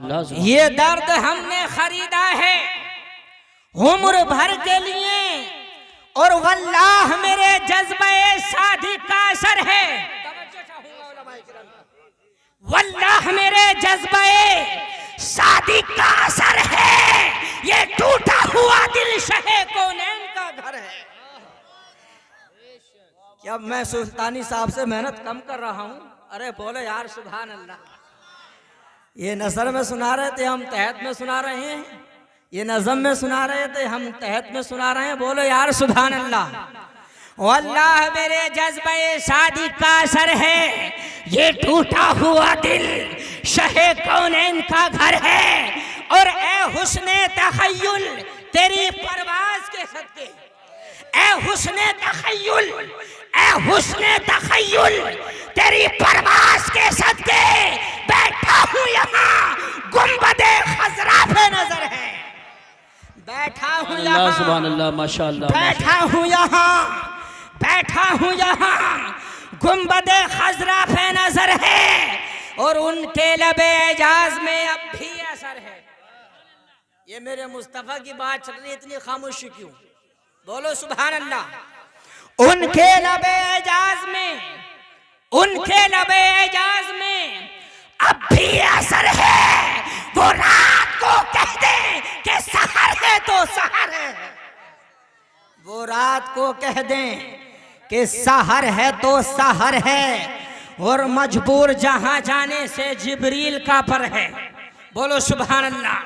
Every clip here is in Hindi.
अल्लाह। ये दर्द हमने खरीदा है उम्र भर के लिए, और वल्लाह मेरे जज्बे शादी का असर है। वल्लाह मेरे जज्बे शादी का असर है। ये टूटा हुआ दिल शहे कौनैन का घर है। क्या मैं सुल्तानी साहब से मेहनत कम कर रहा हूँ? अरे बोलो यार सुभान अल्लाह। ये नज़र में सुना रहे थे, हम तहत में सुना रहे हैं। ये नज़म में सुना रहे थे, हम तहत में सुना रहे हैं। बोलो यार सुभान अल्लाह। वल्लाह मेरे जज्बे शादी का असर है। ये टूटा हुआ दिल शहे कौनैन का घर है। और ए हुस्ने तखय्युल तेरी परवाज़ के सदके, ए हुस्ने तखय्युल, ए हुस्ने तखय्युल तेरी परवाज़ के सदके बैठा हूँ यहाँ गुंबदे खज़रा पे नजर है। बैठा हूँ यहाँ सुभान अल्लाह माशाअल्लाह। बैठा हूँ यहाँ, बैठा हूँ यहाँ गुंबदे खज़रा पे नजर है। और उनके लबे एजाज में अब भी असर है। ये मेरे मुस्तफ़ा की बात चल रही है, इतनी खामोशी क्यों? बोलो सुभान अल्लाह। उनके लबे एजाज में, उनके लबे एजाज में अब भी असर है। वो रात को कह दे कि सहर है तो सहर है। वो रात को कह दें कि सहर है तो सहर है। और मजबूर जहां जाने से जिब्रील का पर है। बोलो सुभान अल्लाह।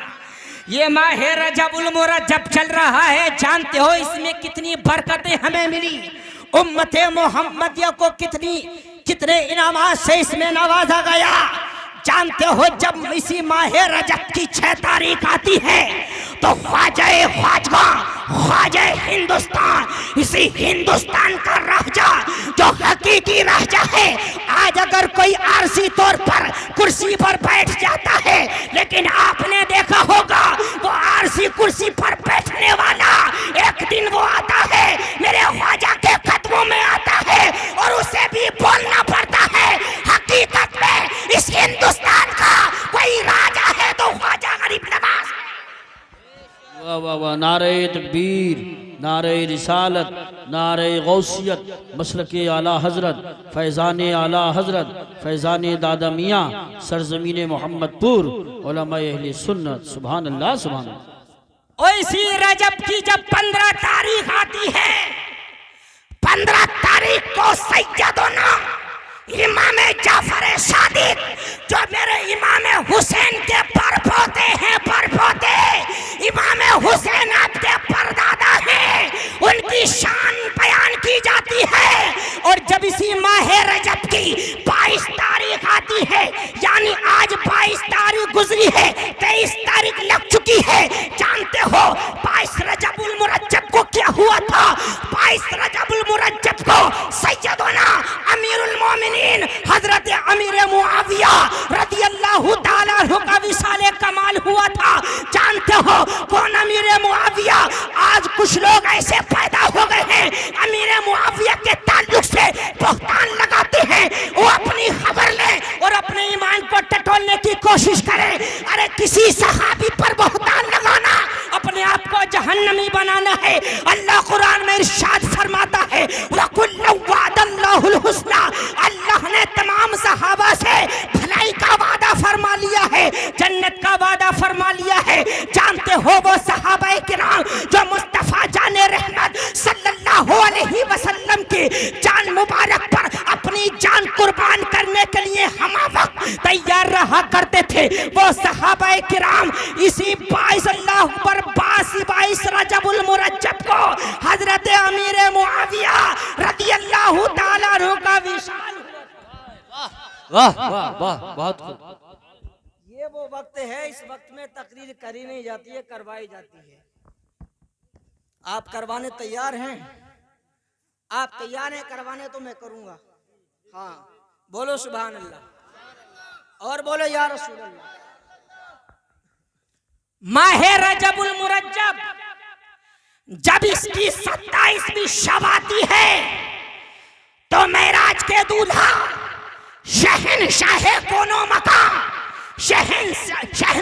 ये माह रजबुल मुरज्जब चल रहा है, जानते हो इसमें कितनी बरकतें हमें मिली। उम्मते मोहम्मदिया को कितने इनामात से इसमें नवाजा गया। जानते हो जब इसी माह रजब की 6 तारीख आती है तो ख्वाजा ख्वाजा ख्वाजा हिंदुस्तान, इसी हिंदुस्तान का राजा जो हकीकी राजा है, आज अगर कोई आरसी तौर पर कुर्सी पर बैठ जाता है, लेकिन आपने देखा होगा वो आरसी कुर्सी पर बैठने वाला एक दिन वो आता है मेरे ख्वाजा के कदमों में आता है और उसे भी बोलना पड़ता है। हकीकत में इस हिंदुस्तान का कोई राजा है तो ख्वाजा गरीब नवाज। वाह वाह वाह। नारे तकबीर, नारे रिसालत, नारे गौसियत, मसलके आला हजरत, फैज़ान आला हजरत, फैज़ान दादा मियाँ, सरजमीन मोहम्मदपुर, उलमाए अहले सुन्नत। सुभान अल्लाह सुभान अल्लाह। इसी रजब की जब 15 तारीख आती है, 15 तारीख को सैयदना इमाम जाफर सादिक जो मेरे इमाम हुसैन के परपोते हैं, परपोते इमाम हुसैन आपके परदादा हैं, उनकी शान बयान की जाती है। और जब इसी माह रजब की 22 तारीख आती है, यानी आज 22 तारीख गुजरी है, 23 तारीख लग चुकी है। जानते हो 22 रजबुल मुरज्जब को क्या हुआ था? 22 रजबुल मुरज्जब को सैयदना अमीरुल मोमिनीन हजरत अमीर मुआविया रदियल्लाहु ताला अन्हु का विसाले कमाल हुआ था। जानते हो कौन अमीर मुआविया? आज कुछ लोग ऐसे पैदा हो गए हैं अमीर मुआविया के ताल्लुक से बहतान लगाते हैं। वो अपनी खबर ले और अपने ईमान को टटोलने की कोशिश करे। अरे किसी सहाबी पर बहतान लगाना अपने आप को जहन्नमी बनाना है। अल्लाह कुरान में इरशाद फरमाता है वकुल्लु वअदल्लाहुल हुस्ना, अल्लाह ने तमाम सहाबा से भलाई का वादा फरमा लिया है, जन्नत का वादा फरमा लिया है। जानते हो वो सहाबा किराम जो मुस्तफा जाने रहमत सल्लल्लाहु अलैहि वसल्लम की जान मुबारक पर अपनी जान कुर्बान करने के लिए हम वक्त तैयार रहा करते थे, वो सहाबा किराम इसी 22 रजबुल मुरज्जब को हजरत अमीर मुआविया रदियल्लाहु ताला अन्हु का विशाल। वाह वाह वाह, बहुत खूब। ये वो वक्त है, इस वक्त में तकरीर करी नहीं जाती है, करवाई जाती है। आप करवाने तैयार हैं? आप तैयार हैं करवाने? तो मैं करूंगा। हाँ बोलो सुभान अल्लाह और बोलो या रसूल अल्लाह। माह रजबुल मुरज्जब जब इसकी 27वीं शब आती है तो मेराज के दूल्हा शहनशाह कोनो मकाम, शहनशाह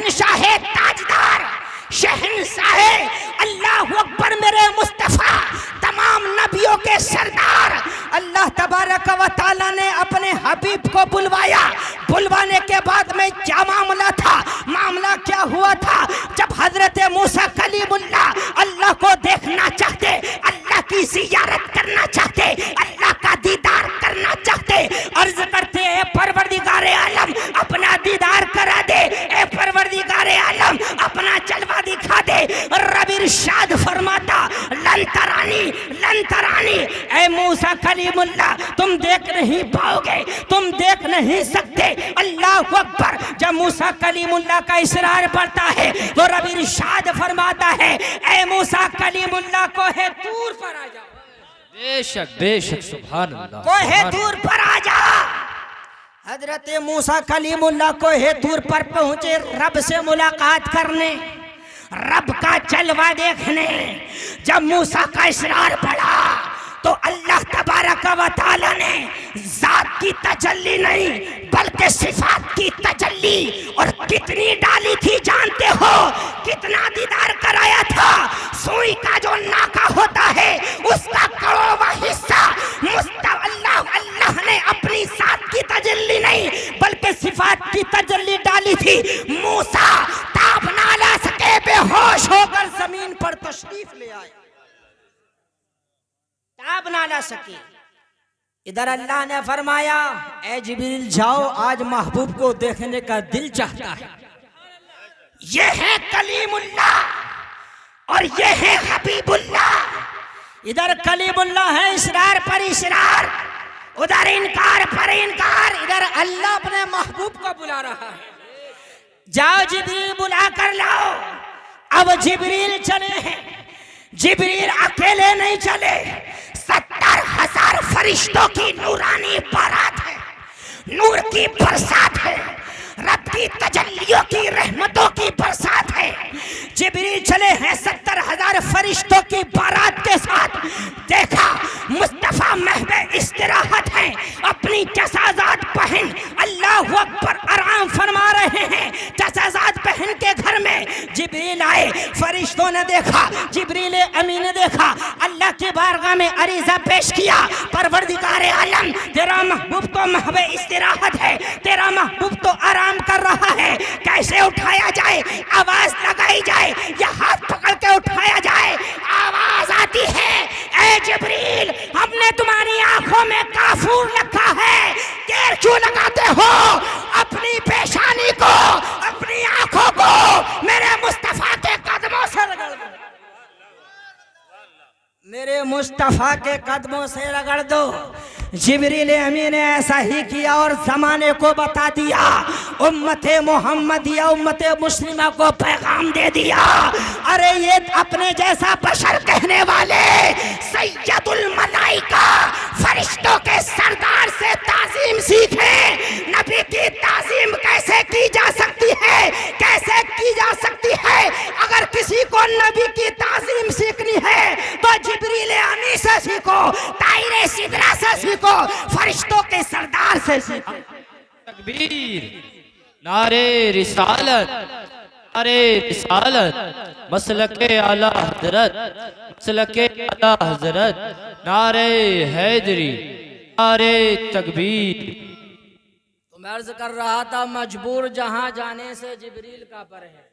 तबारक व तआला ने अपने हबीब को बुलवाया। बुलवाने के बाद में क्या मामला था? मामला क्या हुआ था? जब हजरत मूसा कलीमुल्लाह अल्लाह को देखना चाहते, अल्लाह की जियारत करना चाहते, अल्लाह का दीदार करना चाहते, अर्ज करते हैं परवरदिगारे आलम अपना दीदार करा दे, ए परवरदिगारे आलम अपना जलवा दिखा दे। रब इरशाद फरमाता लन तरानी, ए मूसा कलीमुल्लाह तुम देख नहीं पाओगे, तुम देख नहीं सकते। अल्लाह अकबर। जब मूसा कलीमुल्लाह का इसरार पड़ता है तो रब इरशाद फरमाता है ए मूसा कलीमुल्लाह को है दूर पर आ जाओ। बेशक सुभान अल्लाह। कोहे दूर पर आ जा। हजरत मूसा कलीमुल्लाह कोहे दूर पर पहुंचे रब से मुलाकात करने, रब का जलवा देखने। जब मूसा का इसरार पड़ा तो अल्लाह तबारक व तआला ने जात की तजल्ली नहीं बल्कि सिफात की तजल्ली और कितनी डाली थी जानते हो? कितना दीदार कराया था? सुई का जो नाका होता है उसका करोड़वां हिस्सा अल्लाह ने अपनी जात की तजल्ली नहीं बल्कि सिफात की तजल्ली डाली थी। मूसा ताब ना ला सके, बेहोश होकर जमीन पर तशरीफ ले आए, ताब ना ला सके। इधर अल्लाह ने फरमाया ए जिब्रील जाओ, आज महबूब को देखने का दिल चाहता है। ये है कलीमुल्लाह और ये है हबीबुल्लाह। इधर कलीमुल्लाह है इसरार पर इसरार, उधर इनकार पर इनकार। इधर अल्लाह अपने महबूब को बुला रहा है, जाओ जिब्रील बुला कर लाओ। अब जिब्रील चले हैं। जिब्रील अकेले नहीं चले, 70,000 फरिश्तों की नूरानी बारात है, नूर की बरसात है, रब की तजल्लियों की रहमतों की बरसात है। जिब्रील चले हैं 70,000 फरिश्तों की बारात के साथ। देखा मुस्तफा महबे इस्तिराहत है, अपनी जसाजात पहन अल्लाह अकबर आराम फरमा रहे हैं। जसाजात पहन के घर में जिब्रील आए, फरिश्तों ने देखा, जिब्रील अमीन ने देखा, अल्लाह की बारगाह में अरीजा पेश किया। परवरदिगारे आलम तेरा महबूब तो महबे इस्तिराहत है, तेरा महबूब तो आराम कर रहा है, कैसे उठाया जाए? आवाज लगाई जाए या हाथ पकड़ के उठाया जाए? आवाज आती है ए जिब्रील हमने तुम्हारी आंखों में काफूर रखा है, देर क्यों लगाते हो? अपनी पेशानी को, अपनी आंखों को मेरे मुस्तफा के कदमों से रगड़ दो, मेरे मुस्तफा के कदमों से रगड़ दो। जिब्रील अमीन ने ऐसा ही किया और जमाने को बता दिया, उम्मते मोहम्मदिया उम्मते मुस्लिमा को पैगाम दे दिया। अरे ये अपने जैसा बशर कहने वाले सैयदुल मलाइका फरिश्तों के सरदार से ताजीम सीखे। नबी की ताजीम कैसे की जा सकती है? कैसे की जा सकती है? अगर किसी को नबी की ताजीम सीखनी है तो जिब्रील अमीन से सीखो, ताइरे सिदरा से सीखो, फरिश्तों के सरदार से सीखो। तकबीर, नारे रिसालत, नारे रिसालत, मसलके आला हजरत, मसलके आला हजरत, नारे हैदरी, नारे तकबीर। तो मैं अर्ज कर रहा था मजबूर जहां जाने से जिब्रील का पर है।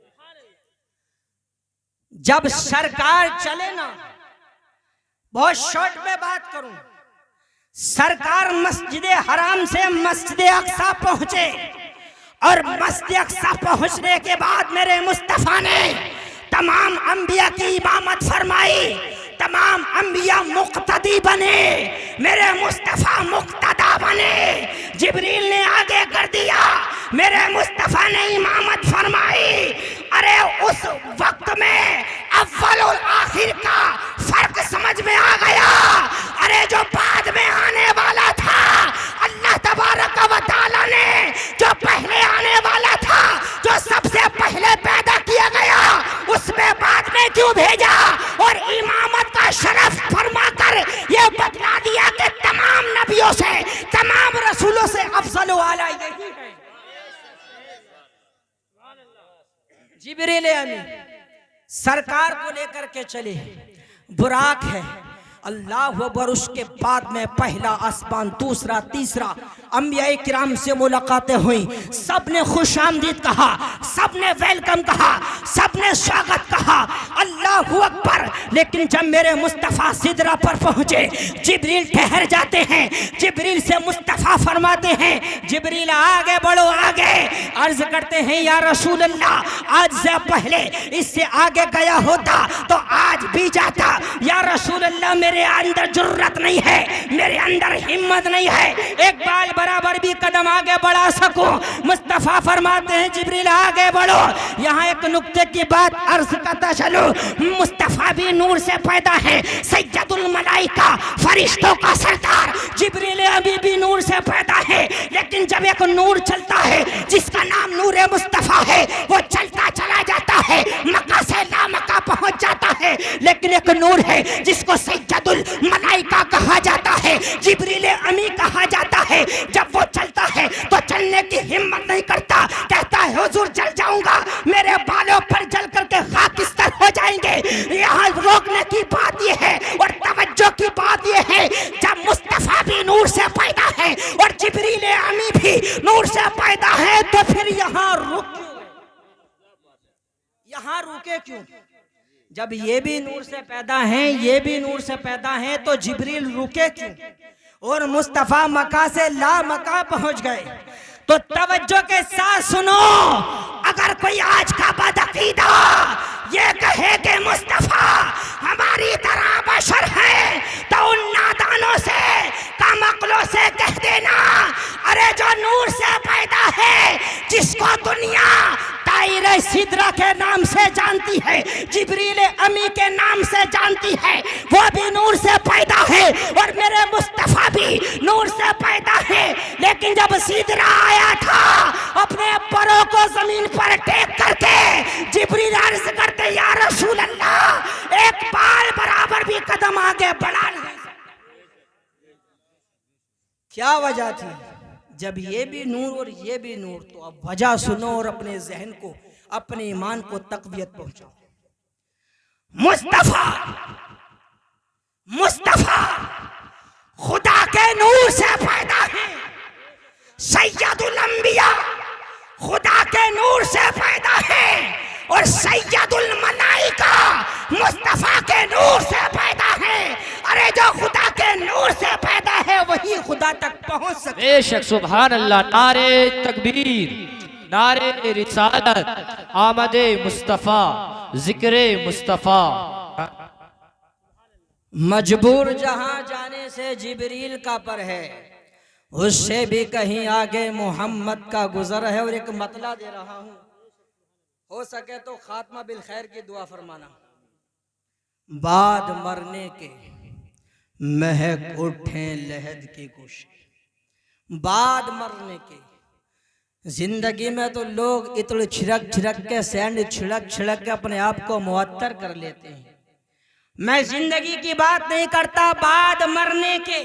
जब सरकार चले ना, बहुत शॉर्ट में बात करूं, सरकार मस्जिद हराम से मस्जिद अक्सा पहुंचे और मस्जिद अक्सा पहुंचने के बाद मेरे मुस्तफा ने तमाम अंबिया की इमामत फरमाई, तमाम अंबिया मुक्तदी बने, मेरे मुस्तफा मुक्तदा बने। जिब्रील ने आगे कर दिया, मेरे मुस्तफा ने इमामत फरमाई। अरे उस वक्त में अव्वल और आखिर का फर्क समझ में आ गया। अरे जो बाद में आने वाला था, अल्लाह तबारक व तआला ने जो पहले आने वाला था, जो सबसे पहले पैदा किया गया, उसमें बाद में क्यों भेजा? और इमामत का शरफ फरमा कर ये बतला दिया कि तमाम नबियों से, तमाम रसूलों से अफजल वाला यही है। जिब्रील अमीन सरकार को लेकर के चले, बुराक है अल्लाह अकबर। उसके बाद में पहला आसमान, दूसरा, तीसरा, अंबिया किराम से मुलाकातें हुई। सब ने खुश आमदीद कहा, सब ने वेलकम कहा, सब ने स्वागत कहा, अल्लाह अकबर। लेकिन जब मेरे मुस्तफ़ा सिदरा पर पहुंचे, जिब्रील ठहर जाते हैं। जिब्रील से मुस्तफ़ा फरमाते हैं, जिब्रील आगे बढ़ो, आगे। अर्ज करते हैं, या रसूल अल्लाह, आज से पहले इससे आगे गया होता तो आज भी जाता। या रसूल अल्लाह, मेरे अंदर जुर्रत नहीं है, मेरे अंदर हिम्मत नहीं है, एक बाल बराबर भी कदम आगे बढ़ा सकूं। मुस्तफ़ा फरमाते हैं, जिब्रील आगे बढ़ो। यहाँ एक नुक्ते की बात अर्ज करता चलो, मुस्तफ़ा भी नूर से पैदा है, सैयदुल मलाइका, फरिश्तों का सरदार। जिब्रील अभी भी नूर से पैदा है, लेकिन जब एक नूर चलता है जिसका नाम नूर मुस्तफ़ा है, वो चलता चला जाता है, मक्का से लामक्का पहुंच जाता है। लेकिन एक नूर है जिसको सैयदुल मलाइका कहा जाता है, जिब्रील अमी कहा जाता है। जब वो चलता है तो चलने की हिम्मत नहीं करता, कहता है हुजूर जल जाऊंगा, मेरे बालों पर जल करके खाकिस्तर हो जाएंगे। यहाँ रोकने की बात ये है और तवज्जो की बात ये है, जब मुस्तफ़ा भी नूर से पैदा है और जिब्रील अमी भी नूर से पैदा है, तो फिर यहाँ रुके क्यों? जब ये भी नूर से पैदा हैं, ये भी नूर से पैदा हैं, तो जिब्रील रुके क्यों? और मुस्तफ़ा मक्का से ला मक्का पहुंच गए। तो तवज्जो के साथ सुनो, अगर कोई आज का बदअकीदा ये कहे कि मुस्तफ़ा हमारी तरह बशर है, तो उन नादानों से, कामअक्लों से कह देना, अरे जो नूर से पैदा है, जिसको दुनिया दायरे सिदरा के नाम से जानती है, जिब्रील अमी के नाम से जानती है, वो भी नूर से पैदा है और मेरे मुस्तफ़ा भी नूर से पैदा है। लेकिन जब सिदरा आया था, अपने परों को जमीन पर टेक करके जिब्रील अर्ज़ करते, या रसूल अल्लाह, एक बाल बराबर भी कदम आगे बढ़ा नहीं। क्या वजह थी? जब ये भी नूर और ये भी नूर, तो अब वजह सुनो और अपने जहन को, अपने ईमान को तक़वियत पहुंचाओ। मुस्तफ़ा खुदा के नूर से पैदा है, सैयदुल अंबिया खुदा के नूर से पैदा है, और सैयदुल मलाइका मुस्तफ़ा के नूर से पैदा है। अरे जो खुदा के नूर से पैदा है वही खुदा तक पहुंच सके। बेशक, सुभान अल्लाह। नारे तकबीर, नारे रिसालत, आमदे मुस्तफ़ा, जिक्रे मुस्तफ़ा। मजबूर जहां जाने से जिब्रील का पर है, उससे भी कहीं आगे मोहम्मद का गुजर है। और एक मतला दे रहा हूं, हो सके तो खात्मा बिल खैर की दुआ फरमाना। बाद मरने के महक उठे लहद की गोशे, बाद मरने के। जिंदगी में तो लोग इतने छिड़क के, सैंड छिड़क के अपने आप को मुअत्तर कर लेते हैं। मैं जिंदगी की बात नहीं करता, बाद मरने के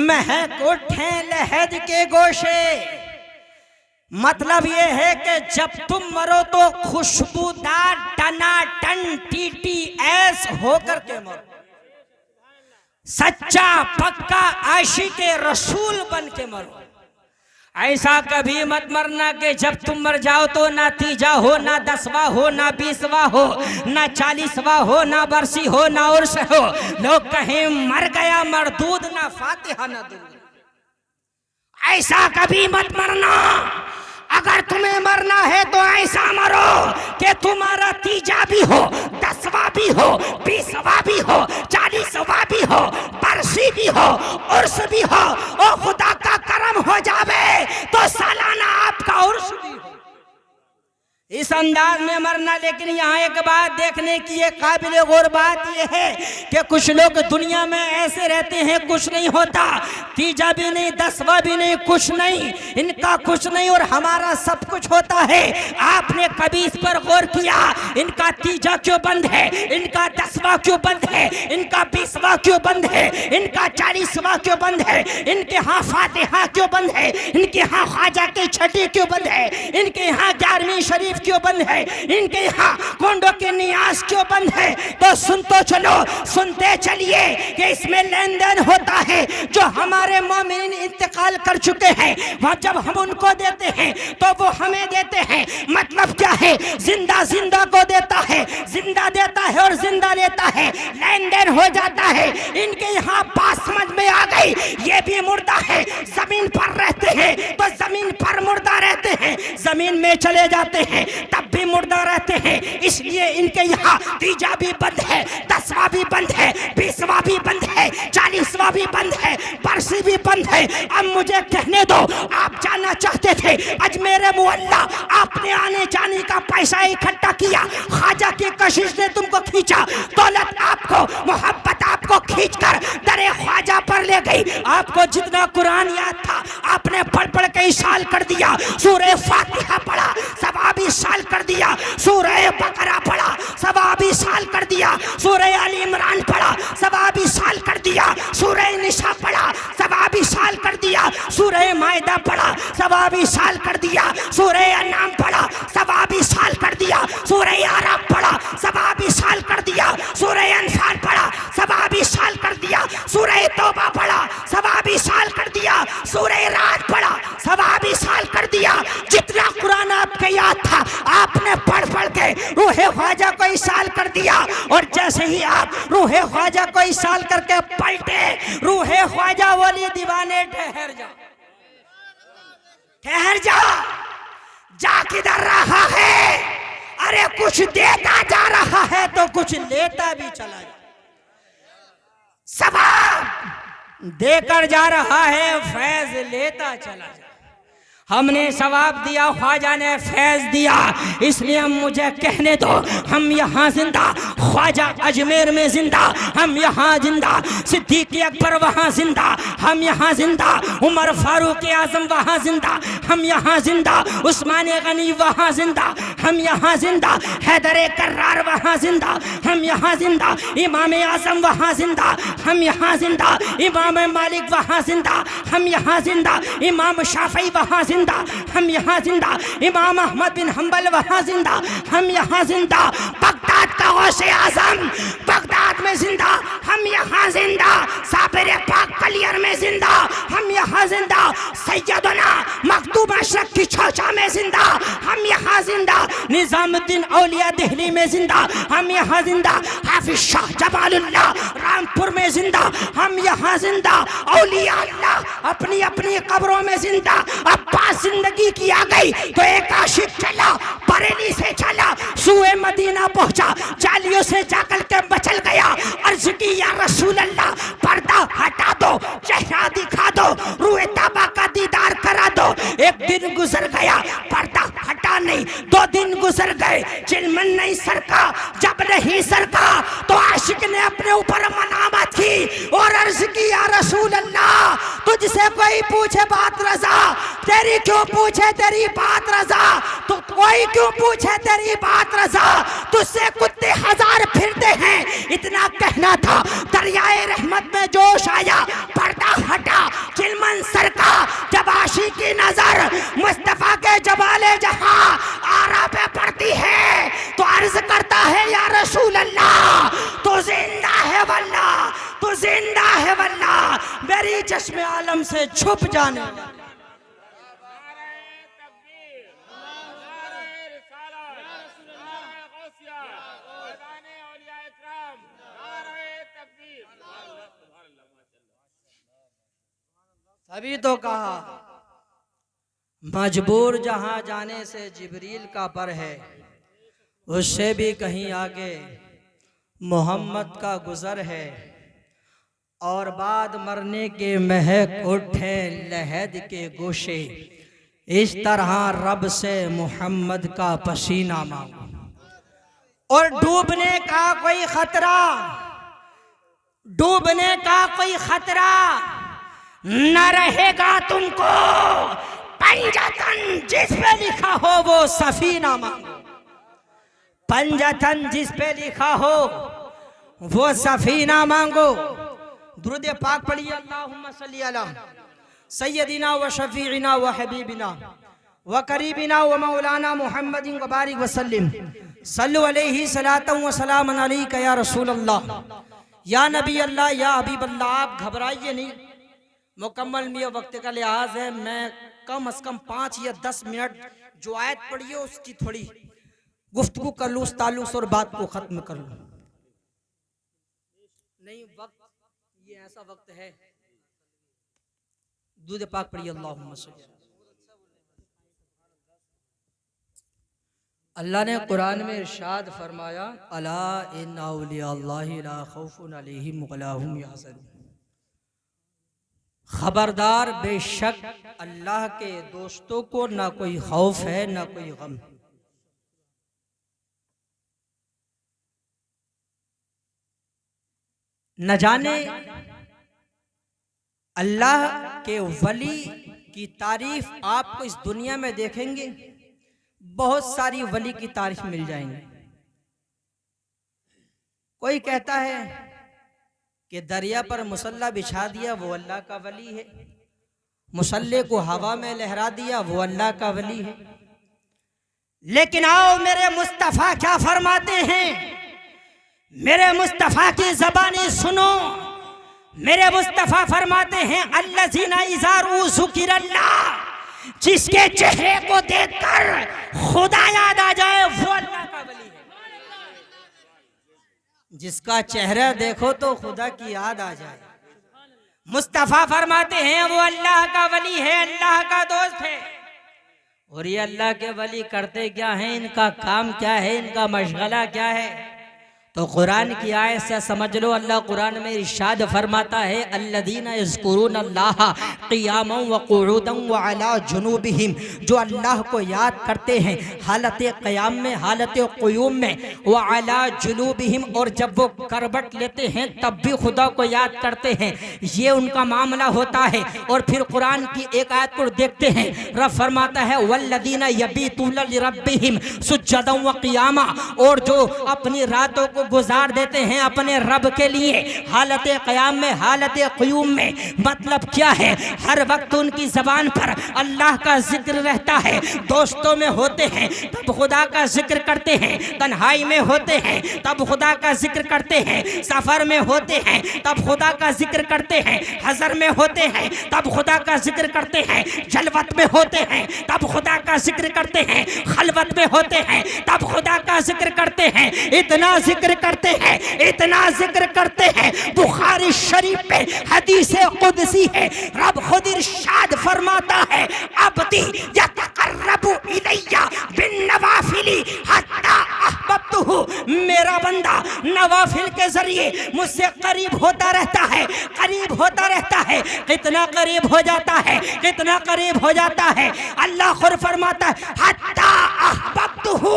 महक उठे लहद के गोशे। मतलब ये है कि जब तुम मरो तो खुशबूदार टनाटन TTS होकर के मरो, सच्चा पक्का आशिके रसूल बन के मरो। ऐसा कभी मत मरना कि जब तुम मर जाओ तो ना तीजा हो, ना 10वां हो, ना 20वां हो, ना 40वां हो, ना बरसी हो, ना उर्स हो। लोग कहें मर गया मरदूद, ना फातिहा ना दूध। ऐसा कभी मत मरना। अगर तुम्हें मरना है तो ऐसा मरो कि तुम्हारा तीजा भी हो, 10वां भी हो, 20वां भी हो, 40वां भी हो, बरसी भी हो, उर्स भी हो, और खुदा का करम हो जावे तो सालाना आपका उर्स भी हो। इस अंदाज में मरना। लेकिन यहाँ एक बात देखने की ये काबिल गौर बात यह है कि कुछ लोग दुनिया में ऐसे रहते हैं, कुछ नहीं होता, तीजा भी नहीं, 10वां भी नहीं, कुछ नहीं, इनका कुछ नहीं और हमारा सब कुछ होता है। आपने कभी इस पर गौर किया, इनका तीजा क्यों बंद है, इनका 10वां क्यों बंद है, इनका 20वां क्यों बंद है, इनका 40वां क्यों बंद है, इनके यहाँ फातिहा क्यों बंद है, इनके यहाँ ख्वाजा की छठी क्यों बंद है, इनके यहाँ 11वीं शरीफ क्यों बंद है, इनके यहाँ गोंडों की नियाज क्यों बंद है? तो सुन तो चलो, सुनते चलिए कि इसमें लेन देन होता है। जो हमारे मोमिन इंतकाल कर चुके हैं, वह जब हम उनको देते हैं तो वो हमें देते हैं। मतलब क्या है? जिंदा जिंदा को देता है, जिंदा देता है और जिंदा लेता है, लेन देन हो जाता है। इनके यहाँ बात समझ में आ गई, ये भी मुर्दा है, जमीन पर रहते हैं तो जमीन पर मुर्दा रहते हैं, जमीन में चले जाते हैं तब भी मुर्दा रहते हैं। इसलिए इनके यहाँ तीजा भी बंद है, 10वां भी बंद है, 20वां भी बंद है, 40वां भी बंद है, बरसी भी बंद है। अब मुझे कहने दो, आप जाना चाहते थे अजमेर मुअल्ला, आपने आने जाने का पैसा इकट्ठा किया, ख्वाजा की कशिश ने तुमको खींचा, दौलत आपको, मोहब्बत आपको खींचकर दरे ख्वाजा पर ले गई। आपको जितना कुरान याद था आपने पढ़ पढ़ के इशाल कर दिया, सूरह फातिहा पढ़ा, सवाबी साल कर दिया, सूरह बकरा पढ़ा, सवाबी साल कर दिया, सूरह आल इमरान पढ़ा, सवाबी साल कर दिया, सूरह निसा पढ़ा, सवाबी साल कर दिया, सूरह मायदा पढ़ा, सवाबी साल कर दिया, सूरह अन्नाम पढ़ा, सवाबी साल कर दिया, सूरह आराफ पढ़ा, सवाबी साल कर दिया, सूरह अनफाल पढ़ा, सवाबी साल कर दिया, सूरह तौबा पढ़ा, सवाबी साल कर दिया, सूरह रात पढ़ा, सवाबी साल कर दिया। जितना कुरान आपके याद था आपने पढ़ पढ़ के रूहे ख्वाजा को इशाल कर दिया। और जैसे ही आप रूहे ख्वाजा को इशाल करके पलटे, रूहे ख्वाजा वाली दीवाने ठहर जा, ठहर जा, जा किधर रहा है? अरे कुछ देता जा रहा है तो कुछ लेता भी चला जा, सवाब देकर जा रहा है, फैज लेता चला जा। हमने सवाब दिया, ख्वाजा ने फैज दिया, इसलिए मुझे कहने दो, हम यहाँ जिंदा, ख्वाजा अजमेर में जिंदा, हम यहाँ जिंदा, सिद्दीक अकबर वहाँ जिंदा, हम यहाँ जिंदा, उमर फारूक आजम वहाँ जिंदा, हम यहाँ जिंदा, उस्मान गनी वहाँ जिंदा, हम यहाँ जिंदा, हैदर कर्रार वहाँ जिंदा, हम यहाँ जिंदा, इमाम आजम वहाँ जिंदा, हम यहाँ जिंदा, इमाम मालिक वहाँ जिंदा, हम यहाँ जिंदा, इमाम शाफी वहाँ जिंदा, हम यहाँ जिंदा, इमाम अहमद बिन हंबल वहाँ जिंदा, हम यहाँ जिंदा, बगदाद का गौसे आजम बगदाद में जिंदा, हम यहाँ जिंदा, साबिर पाक कलियर में जिंदा, हम यहाँ जिंदा, सैयदना मखदूम अशरफ की चौचा में जिंदा, हम यहाँ जिंदा, निजामुद्दीन औलिया दिल्ली में जिंदा, हम यहाँ जिंदा, हाफिज शाह जमालुल्लाह रामपुर में जिंदा, हम यहाँ जिंदा, औलिया अल्लाह अपनी अपनी कब्रों में जिंदा। अब जिंदगी की आ गई तो एक आशिक चला, बरेली से चला, सूए मदीना पहुंचा, जालियों से जाकर के बचल गया, अर्ज की या रसूल अल्लाह पर्दा हटा दो, चेहरा दिखा दो, रूए तबा का दीदार करा दो। एक दिन गुजर गया, पर्दा हटा नहीं, 2 दिन गुजर गए, चिलमन नहीं सरका, जब नहीं सरका तो आशिक ने अपने ऊपर मनामत की और अर्ज की या रसूल अल्लाह तुझसे कोई पूछे बात रजा, तेरी क्यों पूछे तेरी बात रजा, तो कोई क्यों पूछे तेरी बात रजा, तुझसे कुत्ते 1000 फिरते हैं। इतना कहना था, दरियाए रहमत में जोश आया, पर्दा हटा, चिलमन सरका, जब आशी की नजर मुस्तफा के जमाले जहां आरा पे पड़ती है तो अर्ज करता है या रसूल अल्लाह तो जिंदा है वल्लाह, तो जिंदा है वल्लाह, मेरी चश्मे आलम से छुप जाने। अभी तो कहा मजबूर जहां जाने से जिब्रील का पर है, उससे भी कहीं आगे मोहम्मद का गुजर है। और बाद मरने के महक उठे लहद के गोशे, इस तरह रब से मोहम्मद का पसीना मांगो। और डूबने का कोई खतरा, डूबने का कोई खतरा न रहेगा तुमको, पंजतन जिस पे लिखा हो वो सफीना मांगो, पंजतन जिस पे लिखा हो वो सफीना मांगो। दुरूद पाक पढ़िए, अल्लाहुम्मा सल्ली अला सय्यदिना व शफीइना व हबीबिना व करीबिना व मौलाना मुहम्मदिन व बारिक वसल्लिम सल्लु अलैहि सलातन व सलामन अलैका या रसूल अल्लाह या नबी अल्लाह या हबीब अल्लाह। आप घबराइए नहीं, मुकम्मल में वक्त का लिहाज है, मैं कम से कम 5 या 10 मिनट जो आयत पढ़ी है उसकी थोड़ी गुफ्तगू कर लूँ, उस ताल्लुक और बात को खत्म कर लूँ। नहीं वक्त ये ऐसा वक्त है, दूध पाक पढ़िए अल्लाहुम्मा सल्ली। अल्लाह ने कुरान में इरशाद फरमाया अला इन्ना औलिया अल्लाहि ला खौफुन अलैहिम वला हुम यहज़नून। खबरदार, बेशक अल्लाह के दोस्तों को ना कोई खौफ है ना कोई गम। न जाने अल्लाह के वली की तारीफ आपको इस दुनिया में देखेंगे, बहुत सारी वली की तारीफ मिल जाएंगी। कोई कहता है कि दरिया पर मुसल्ला बिछा दिया वो अल्लाह का वली है, मुसल्ले को हवा में लहरा दिया वो अल्लाह का वली है। लेकिन आओ मेरे मुस्तफ़ा क्या फरमाते हैं, मेरे मुस्तफ़ा की ज़बानी सुनो। मेरे मुस्तफ़ा फरमाते हैं अल्लज़ीना इज़ा ज़ुकिरल्लाह, जिसके चेहरे को देखकर खुदा याद आ जाए वो अल्लाह का वली है। जिसका चेहरा देखो तो खुदा की याद आ जाए। मुस्तफ़ा फरमाते हैं वो अल्लाह का वली है, अल्लाह का दोस्त है। और ये अल्लाह के वली करते क्या हैं, इनका काम क्या है, इनका मशगला क्या है, तो कुरान की आयत से समझ लो। अल्लाह कुरान में इरशाद फरमाता है अल्लज़ीना यज़्कुरूनल्लाह क़ियामन व क़ुऊदन व अला जुनूबिहिम, जो अल्लाह को याद करते हैं हालत क़याम में, हालत क़ुयूम में, व अला जुनूबिहिम, और जब वो करवट लेते हैं तब भी खुदा को याद करते हैं। ये उनका मामला होता है। और फिर कुरान की एक आयत को देखते हैं, रब फरमाता है वल्लज़ीना यबीतूना लिरब्बिहिम सुज्जदन व क़ियामा, और जो अपनी रातों को गुजार देते हैं अपने रब के लिए हालत क़याम में, हालत क़ुयूम में। मतलब क्या है, हर वक्त उनकी ज़बान पर अल्लाह का जिक्र रहता है। दोस्तों में होते हैं तब खुदा का जिक्र करते हैं, तन्हाई में होते हैं तब खुदा का जिक्र करते हैं, सफ़र में होते हैं तब खुदा का जिक्र करते हैं, हज़र में होते हैं तब खुदा का जिक्र करते हैं, जलवत में होते हैं तब खुदा का जिक्र करते हैं, खलवत में होते हैं तब खुदा का जिक्र करते हैं। इतना जिक्र करते हैं, इतना जिक्र करते हैं, बुखारी शरीफ पे हदीस कुदसी है, रब खुद इरशाद फरमाता है अब्दी यतकर्रबु इलैया बिन्नवाफिली हत्ता अहबब्तुहु, मेरा बंदा नवाफिल के जरिए मुझसे करीब होता रहता है, करीब होता रहता है। कितना करीब हो जाता है, कितना करीब हो जाता है। अल्लाह खुद फरमाता है हत्ता अहबब्तुहु,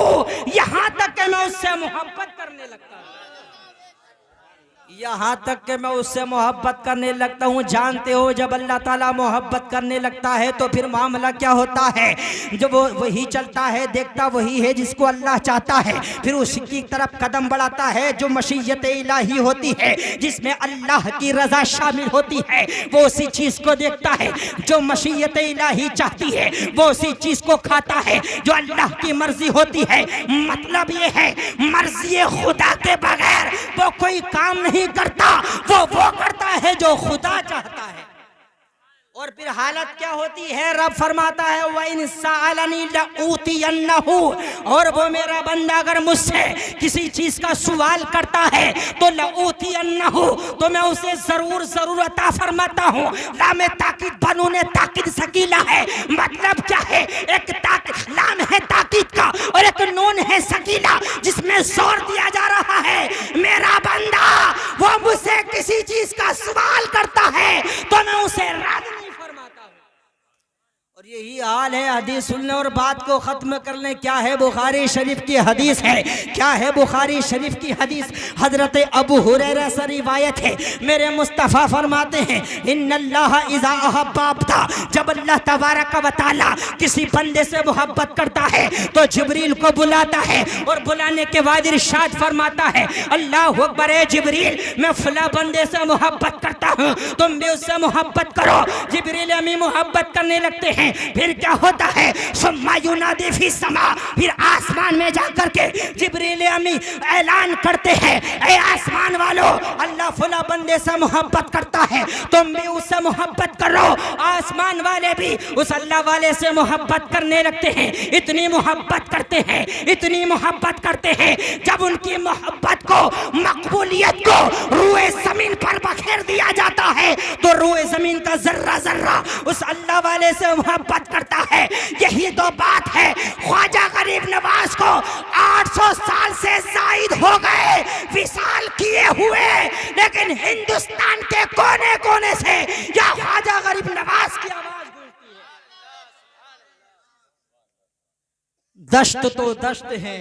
यहाँ तक कि मैं उससे मोहब्बत करने लगता हूँ, यहाँ तक कि मैं उससे मोहब्बत करने लगता हूँ। जानते हो जब अल्लाह ताला मोहब्बत करने लगता है तो फिर मामला क्या होता है, जब वो वही चलता है, देखता वही है जिसको अल्लाह चाहता है, फिर उसकी तरफ कदम बढ़ाता है जो मशीयत इलाही होती है, जिसमें अल्लाह की रज़ा शामिल होती है। वो उसी चीज़ को देखता है जो मशीयत इलाही चाहती है, वो उसी चीज़ को खाता है जो अल्लाह की मर्जी होती है। मतलब ये है मर्जी खुदा के बगैर वो कोई काम नहीं करता, वो करता है जो खुदा चाहता है। और फिर हालत क्या होती है, रब फरमाता है व इन सअलनी लऊतियन्नहु, और वो मेरा बंदा अगर मुझसे किसी चीज का सवाल करता है तो लऊतियन्नहु, तो मैं उसे जरूर अता फरमाता हूँ। लाम ताकीद बनूने ताकीद सकीला है। मतलब क्या है, एक लाम है ताकीद का और एक नून है सकीला, जिसमें जोर दिया जा रहा है मेरा बंदा वो मुझसे किसी चीज का सवाल करता है तो मैं उसे रद्द नहीं फरमाता हूं। और यही हाल है हदीस सुनने और बात को खत्म करने। क्या है बुखारी शरीफ की हदीस है, क्या है बुखारी शरीफ की हदीस, हजरत अबू हुरैरा से रिवायत है। मेरे मुस्तफ़ा फरमाते हैं इन्नल्लाह इज़ा अहब्बा अब्दा, जब अल्लाह तबारक व तआला किसी बंदे से मोहब्बत करता है तो जिब्रील को बुलाता है, और बुलाने के बाद इरशाद फरमाता है अल्लाहु अकबर, है जिब्रील मैं फला बंदे से मोहब्बत करता हूँ, तुम भी उससे मोहब्बत करो। जिब्रील अमीन मोहब्बत करने लगते हैं, फिर क्या होता है, सुम्मा युनादी फी समा, फिर आसमान में जाकर के जिब्रील अमीन ऐलान करते हैं, ए आसमान वालों, अल्लाह फला बंदे से मोहब्बत करता है, तुम भी उससे मोहब्बत करो। आसमान वाले भी उस अल्लाह वाले से मोहब्बत करने लगते हैं, इतनी मोहब्बत करते हैं, इतनी मोहब्बत करते हैं, जब उनकी मोहब्बत को, मकबूलियत को रूए जमीन पर बखेर दिया जाता है तो रूए जमीन का जर्रा जर्रा उस अल्लाह वाले से मोहब्बत करता है। यही तो बात है, ख्वाजा गरीब नवाज को 800 साल से जायद हो गए विशाल किए हुए, लेकिन हिंदुस्तान के कोने कोने से या ख्वाजा गरीब नवाज की आवाज गूंजती है। दश्त तो दश्त है,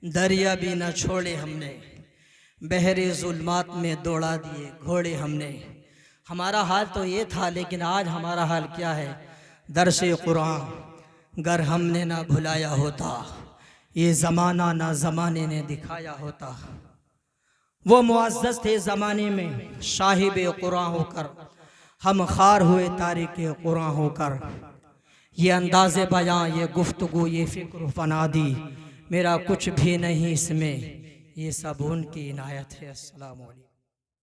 दरिया भी न छोड़े हमने, बहरे जुल्मात में दौड़ा दिए घोड़े हमने। हमारा हाल तो ये था, लेकिन आज हमारा हाल क्या है, दर्से कुरान गर हमने ना भुलाया होता, ये ज़माना ना ज़माने ने दिखाया होता। वो मुअज़्ज़ज़ थे ज़माने में साहिब कुरान होकर, हम खार हुए तारिक कुरान होकर। ये अंदाज़े बयां, ये गुफ्तगू, ये फ़िक्र फनादी, मेरा कुछ भी नहीं इसमें, ये सब उनकी इनायत है। अस्सलामु अलैकुम।